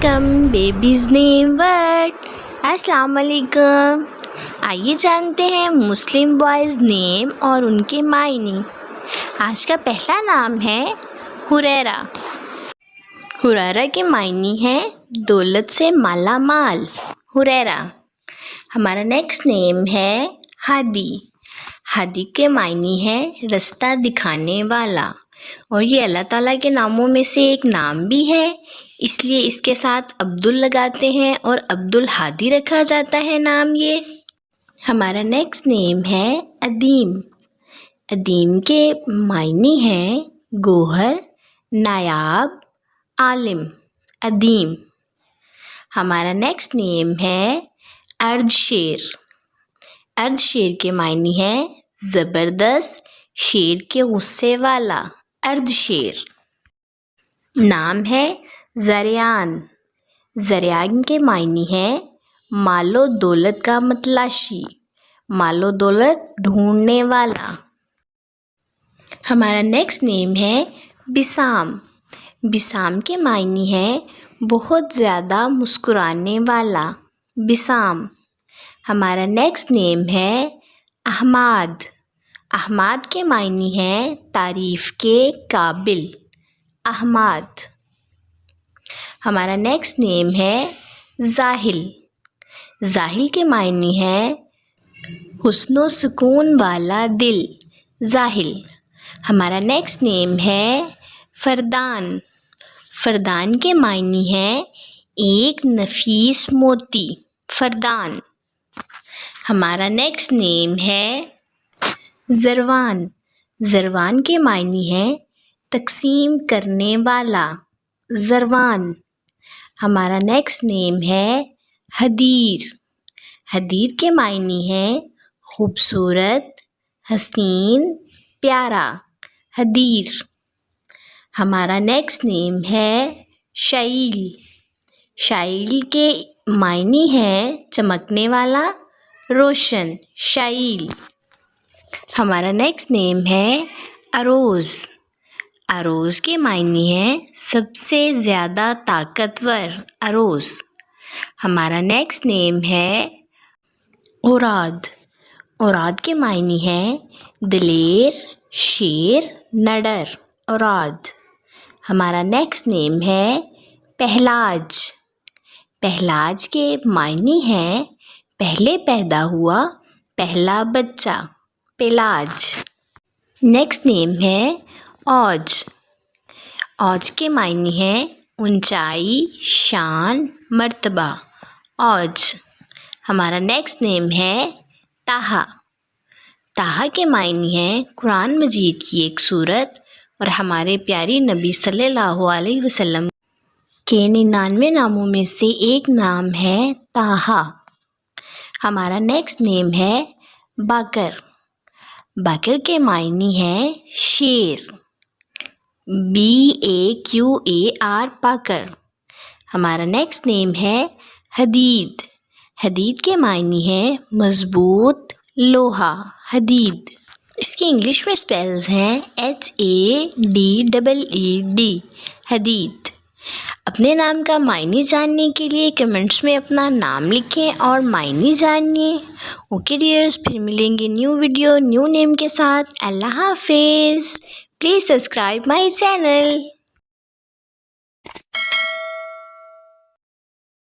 Become babies نیم word. السلام علیکم۔ آئیے جانتے ہیں مسلم بوائز نیم اور ان کے معنی۔ آج کا پہلا نام ہے ہریرہ۔ ہریرہ کے معنی ہے دولت سے مالا مال، ہریرہ۔ ہمارا نیکسٹ نیم ہے ہادی۔ ہادی کے معنی ہے رستہ دکھانے والا، اور یہ اللہ تعالیٰ کے ناموں میں سے ایک نام بھی ہے، اس لیے اس کے ساتھ عبدل لگاتے ہیں اور عبد الہادی رکھا جاتا ہے نام یہ۔ ہمارا نیکسٹ نیم ہے ادیم۔ ادیم کے معنی ہیں گوہر، نایاب، عالم، ادیم۔ ہمارا نیکسٹ نیم ہے ارد شیر۔ ارد شیر کے معنی ہے زبردست، شیر کے غصے والا، ارد شیر۔ نام ہے زریان۔ زریان کے معنی ہے مال و دولت کا متلاشی، مال و دولت ڈھونڈنے والا۔ ہمارا نیکسٹ نیم ہے بسام۔ بسام کے معنی ہے بہت زیادہ مسکرانے والا، بسام۔ ہمارا نیکسٹ نیم ہے احمد۔ احمد کے معنی ہے تعریف کے قابل، احمد۔ ہمارا نیکسٹ نیم ہے زاہل۔ زاہل کے معنی ہے حسن و سکون والا دل، زاہل۔ ہمارا نیکسٹ نیم ہے فردان۔ فردان کے معنی ہے ایک نفیس موتی، فردان۔ ہمارا نیکسٹ نیم ہے زروان۔ زروان کے معنی ہے تقسیم کرنے والا، زروان۔ ہمارا نیکسٹ نیم ہے حدیر۔ حدیر کے معنی ہے خوبصورت، حسین، پیارا، حدیر۔ ہمارا نیکسٹ نیم ہے شعیل۔ شعیل کے معنی ہے چمکنے والا، روشن، شعیل۔ ہمارا نیکسٹ نیم ہے اروز۔ اروز کے معنی ہے سب سے زیادہ طاقتور، اروز۔ ہمارا نیکسٹ نیم ہے اوراد۔ اوراد کے معنی ہے دلیر، شیر، نڈر، اوراد۔ ہمارا نیکسٹ نیم ہے پہلاج۔ پہلاج کے معنی ہے پہلے پیدا ہوا پہلا بچہ، پہلاج۔ نیکسٹ نیم ہے اوج۔ اوج کے معنی ہے اونچائی، شان، مرتبہ، اوج۔ ہمارا نیکسٹ نیم ہے طٰہٰ۔ طٰہٰ کے معنی ہے قرآن مجید کی ایک سورت، اور ہمارے پیارے نبی صلی اللہ علیہ وسلم کے 99 ناموں میں سے ایک نام ہے طٰہٰ۔ ہمارا نیکسٹ نیم ہے باقر۔ باقر کے معنی ہے شیر، BAQAR، باقر۔ ہمارا نیکسٹ نیم ہے حدید۔ حدید کے معنی ہے مضبوط، لوہا، حدید۔ اس کے انگلش میں اسپیلز ہیں HADEED، حدید۔ اپنے نام کا معنی جاننے کے لیے کمنٹس میں اپنا نام لکھیں اور معنی جانیے۔ اوکے ڈیئرز، پھر ملیں گے نیو ویڈیو نیو نیم کے ساتھ۔ اللہ حافظ۔ Please subscribe my channel.